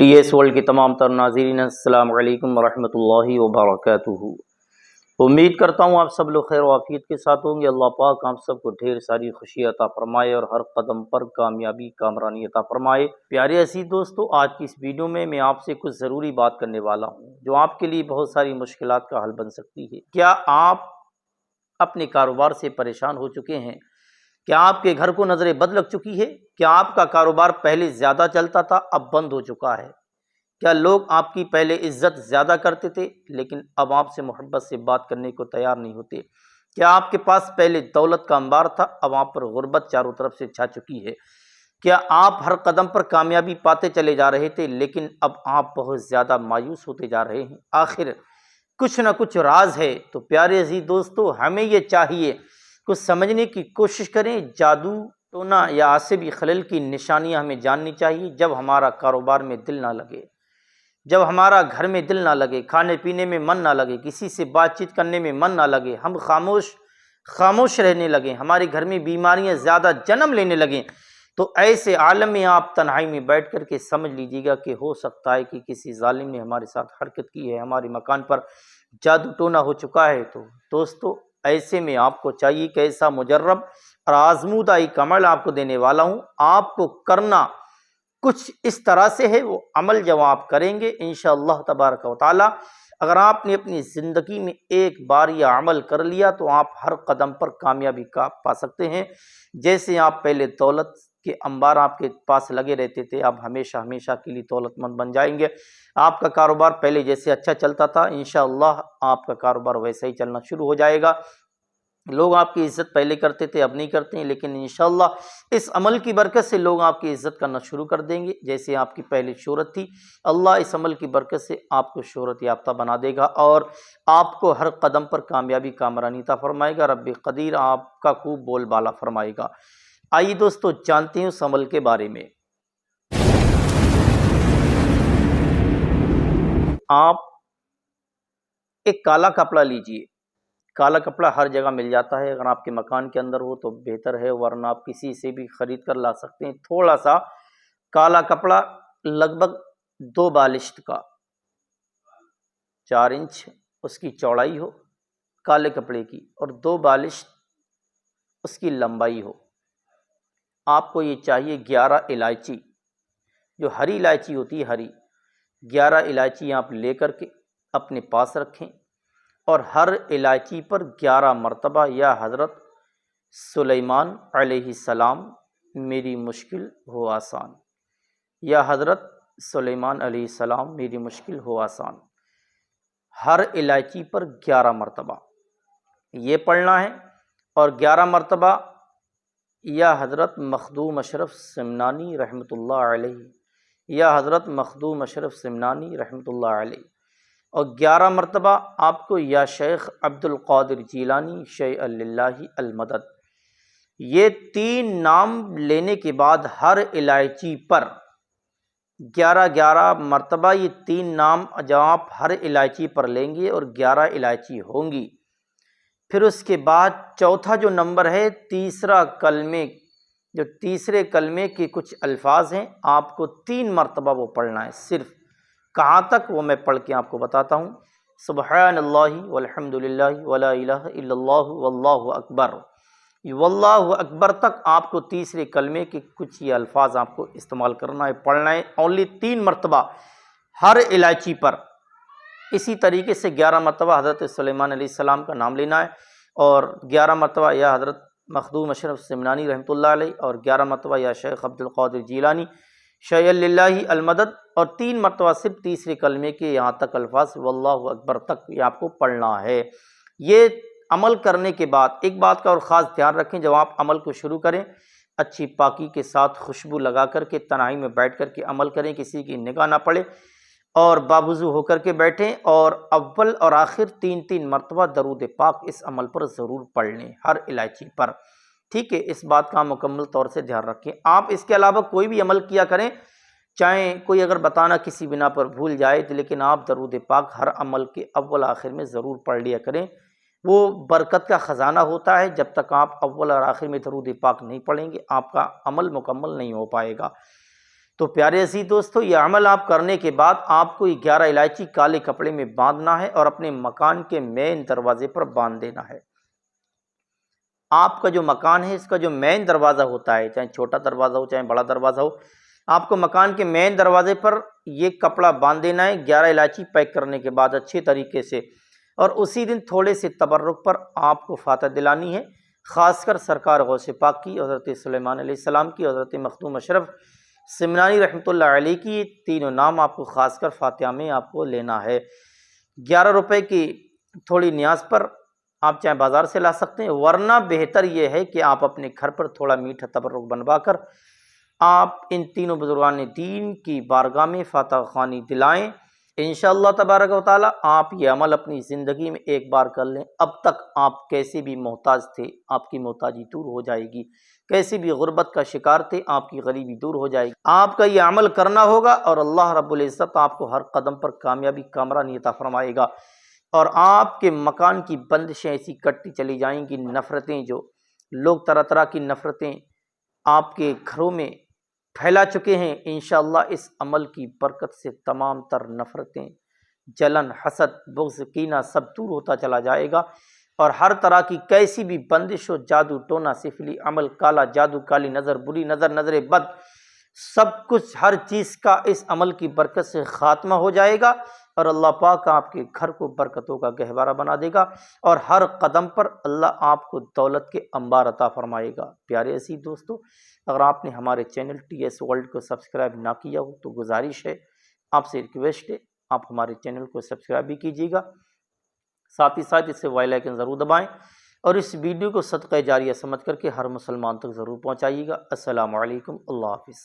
T S world کے تمام تر ناظرین السلام علیکم ورحمۃ اللہ وبرکاتہ۔ امید کرتا ہوں آپ سب لوگ خیر و عافیت کے ساتھ ہوں گے۔ اللہ پاک آپ سب کو ڈھیر ساری خوشی عطا فرمائے اور ہر قدم پر کامیابی کامرانی عطا فرمائے۔ پیارے عزیز دوستو، آج کی اس ویڈیو میں آپ سے کچھ ضروری بات کرنے والا ہوں جو آپ کے لیے بہت ساری مشکلات کا حل بن سکتی ہے۔ کیا آپ اپنے کاروبار سے پریشان ہو چکے ہیں؟ کیا آپ کے گھر کو نظر بد لگ چکی ہے؟ کیا آپ کا کاروبار پہلے زیادہ چلتا تھا اب بند ہو چکا ہے؟ کیا لوگ آپ کی پہلے عزت زیادہ کرتے تھے لیکن اب آپ سے محبت سے بات کرنے کو تیار نہیں ہوتے؟ کیا آپ کے پاس پہلے دولت کا انبار تھا اب آپ پر غربت چاروں طرف سے چھا چکی ہے؟ کیا آپ ہر قدم پر کامیابی پاتے چلے جا رہے تھے لیکن اب آپ بہت زیادہ مایوس ہوتے جا رہے ہیں؟ آخر کچھ نہ کچھ راز ہے۔ تو پیارے عزیز دوستو، ہمیں یہ چاہیے کچھ سمجھنے کی کوشش کریں۔ جادو ٹونا یا عصبی خلل کی نشانیاں ہمیں جاننی چاہیے۔ جب ہمارا کاروبار میں دل نہ لگے، جب ہمارا گھر میں دل نہ لگے، کھانے پینے میں من نہ لگے، کسی سے بات چیت کرنے میں من نہ لگے، ہم خاموش رہنے لگیں، ہمارے گھر میں بیماریاں زیادہ جنم لینے لگیں، تو ایسے عالم میں آپ تنہائی میں بیٹھ کر کے سمجھ لیجیے گا کہ ہو سکتا ہے کہ کسی ظالم نے ہمارے ساتھ حرکت کی ہے، ہمارے مکان پر جادو ٹونا ہو چکا ہے۔ تو دوستو، ایسے میں آپ کو چاہیے کہ ایسا مجرب اور آزمودہ ایک عمل آپ کو دینے والا ہوں۔ آپ کو کرنا کچھ اس طرح سے ہے، وہ عمل جب آپ کریں گے انشاءاللہ تبارک و تعالی، اگر آپ نے اپنی زندگی میں ایک بار یہ عمل کر لیا تو آپ ہر قدم پر کامیابی کا پا سکتے ہیں۔ جیسے آپ پہلے دولت کے انبار آپ کے پاس لگے رہتے تھے، اب ہمیشہ کے لیے دولت مند بن جائیں گے۔ آپ کا کاروبار پہلے جیسے اچھا چلتا تھا انشاءاللہ آپ کا کاروبار ویسا ہی چلنا شروع ہو جائے گا۔ لوگ آپ کی عزت پہلے کرتے تھے اب نہیں کرتے ہیں، لیکن انشاءاللہ اس عمل کی برکت سے لوگ آپ کی عزت کرنا شروع کر دیں گے۔ جیسے آپ کی پہلے شہرت تھی، اللہ اس عمل کی برکت سے آپ کو شہرت یافتہ بنا دے گا اور آپ کو ہر قدم پر کامیابی کامرانی عطا فرمائے گا۔ رب قدیر آپ کا خوب بول بالا فرمائے گا۔ آئیے دوستو جانتے ہیں اس عمل کے بارے میں۔ آپ ایک کالا کپڑا لیجئے۔ کالا کپڑا ہر جگہ مل جاتا ہے، اگر آپ کے مکان کے اندر ہو تو بہتر ہے، ورنہ آپ کسی سے بھی خرید کر لا سکتے ہیں۔ تھوڑا سا کالا کپڑا لگ بھگ 2 بالشت کا 4 انچ اس کی چوڑائی ہو کالے کپڑے کی، اور 2 بالشت اس کی لمبائی ہو۔ آپ کو یہ چاہیے 11 الائچی، جو ہری الائچی ہوتی ہے، ہری 11 الائچی آپ لے کر کے اپنے پاس رکھیں، اور ہر الائچی پر 11 مرتبہ یا حضرت سلیمان علیہ السلام میری مشکل ہو آسان، یا حضرت سلیمان علیہ السلام میری مشکل ہو آسان، ہر الائچی پر 11 مرتبہ یہ پڑھنا ہے۔ اور 11 مرتبہ یا حضرت مخدوم اشرف سمنانی رحمۃ اللہ علیہ، یا حضرت مخدوم اشرف سمنانی رحمۃ اللہ علیہ، اور 11 مرتبہ آپ کو یا شیخ عبد القادر جیلانی شیء للہ المدد، یہ 3 نام لینے کے بعد ہر الائچی پر 11 مرتبہ یہ 3 نام جب آپ ہر الائچی پر لیں گے اور 11 الائچی ہوں گی، پھر اس کے بعد چوتھا جو نمبر ہے، تیسرا کلمے، جو تیسرے کلمے کے کچھ الفاظ ہیں، آپ کو 3 مرتبہ وہ پڑھنا ہے صرف۔ کہاں تک وہ میں پڑھ کے آپ کو بتاتا ہوں۔ سبحان اللہ والحمد للہ ولا الہ الا اللہ واللہ اکبر، واللہ اکبر تک آپ کو تیسرے کلمے کے کچھ یہ الفاظ آپ کو استعمال کرنا ہے، پڑھنا ہے، اونلی 3 مرتبہ ہر الائچی پر۔ اسی طریقے سے 11 مرتبہ حضرت سلیمان علیہ السلام کا نام لینا ہے، اور 11 مرتبہ یا حضرت مخدوم اشرف سمنانی رحمۃ اللہ علیہ، اور 11 مرتبہ یا شیخ عبد القادر جیلانی شیء للہ المدد، اور 3 مرتبہ صرف تیسرے کلمے کے یہاں تک الفاظ واللہ اکبر تک یہ آپ کو پڑھنا ہے۔ یہ عمل کرنے کے بعد ایک بات کا اور خاص دھیان رکھیں، جب آپ عمل کو شروع کریں اچھی پاکی کے ساتھ خوشبو لگا کر کے تنہائی میں بیٹھ کر کے عمل کریں، کسی کی نگاہ نہ پڑے، اور باوضو ہو کر کے بیٹھیں، اور اول اور آخر 3 مرتبہ درود پاک اس عمل پر ضرور پڑھ لیں ہر الائچی پر۔ ٹھیک ہے، اس بات کا مکمل طور سے دھیان رکھیں۔ آپ اس کے علاوہ کوئی بھی عمل کیا کریں، چاہے کوئی اگر بتانا کسی بنا پر بھول جائے تو، لیکن آپ درود پاک ہر عمل کے اول آخر میں ضرور پڑھ لیا کریں۔ وہ برکت کا خزانہ ہوتا ہے، جب تک آپ اول اور آخر میں درود پاک نہیں پڑھیں گے آپ کا عمل مکمل نہیں ہو پائے گا۔ تو پیارے عزیز دوستو، یہ عمل آپ کرنے کے بعد آپ کو یہ 11 الائچی کالے کپڑے میں باندھنا ہے اور اپنے مکان کے مین دروازے پر باندھ دینا ہے۔ آپ کا جو مکان ہے اس کا جو مین دروازہ ہوتا ہے، چاہے چھوٹا دروازہ ہو چاہے بڑا دروازہ ہو، آپ کو مکان کے مین دروازے پر یہ کپڑا باندھ دینا ہے 11 الائچی پیک کرنے کے بعد اچھے طریقے سے، اور اسی دن تھوڑے سے تبرک پر آپ کو فاتح دلانی ہے، خاص کر سرکار غوث پاک کی، حضرت سلیمان علیہ السلام کی، حضرت مخدوم اشرف سمنانی رحمۃ اللہ علیہ کی، یہ تینوں نام آپ کو خاص کر فاتحہ میں آپ کو لینا ہے۔ 11 روپے کی تھوڑی نیاز پر آپ چاہے بازار سے لا سکتے ہیں، ورنہ بہتر یہ ہے کہ آپ اپنے گھر پر تھوڑا میٹھا تبرک بنوا کر آپ ان تینوں بزرگان دین کی بارگاہ میں فاتحہ خوانی دلائیں۔ انشاءاللہ تبارک و تعالی آپ یہ عمل اپنی زندگی میں ایک بار کر لیں، اب تک آپ کیسے بھی محتاج تھے آپ کی محتاجی دور ہو جائے گی، کیسے بھی غربت کا شکار تھے آپ کی غریبی دور ہو جائے گی۔ آپ کا یہ عمل کرنا ہوگا اور اللہ رب العزت آپ کو ہر قدم پر کامیابی کامرانی عطا فرمائے گا، اور آپ کے مکان کی بندشیں ایسی کٹتی چلی جائیں گی، نفرتیں جو لوگ طرح طرح کی نفرتیں آپ کے گھروں میں پھیلا چکے ہیں، انشاءاللہ اس عمل کی برکت سے تمام تر نفرتیں، جلن، حسد، بغض، کینہ سب دور ہوتا چلا جائے گا، اور ہر طرح کی کیسی بھی بندش ہو، جادو ٹونا سفلی عمل، کالا جادو، کالی نظر، بری نظر، نظر بد، سب کچھ ہر چیز کا اس عمل کی برکت سے خاتمہ ہو جائے گا، اور اللہ پاک آپ کے گھر کو برکتوں کا گہوارہ بنا دے گا، اور ہر قدم پر اللہ آپ کو دولت کے انبار عطا فرمائے گا۔ پیارے عزیز دوستو، اگر آپ نے ہمارے چینل ٹی ایس ورلڈ کو سبسکرائب نہ کیا ہو تو گزارش ہے، آپ سے ریکویسٹ ہے، آپ ہمارے چینل کو سبسکرائب بھی کیجیے گا، ساتھ ہی ساتھ اس سے بیل آئیکن ضرور دبائیں، اور اس ویڈیو کو صدقہ جاریہ سمجھ کر کے ہر مسلمان تک ضرور پہنچائیے گا۔ السلام علیکم، اللہ حافظ۔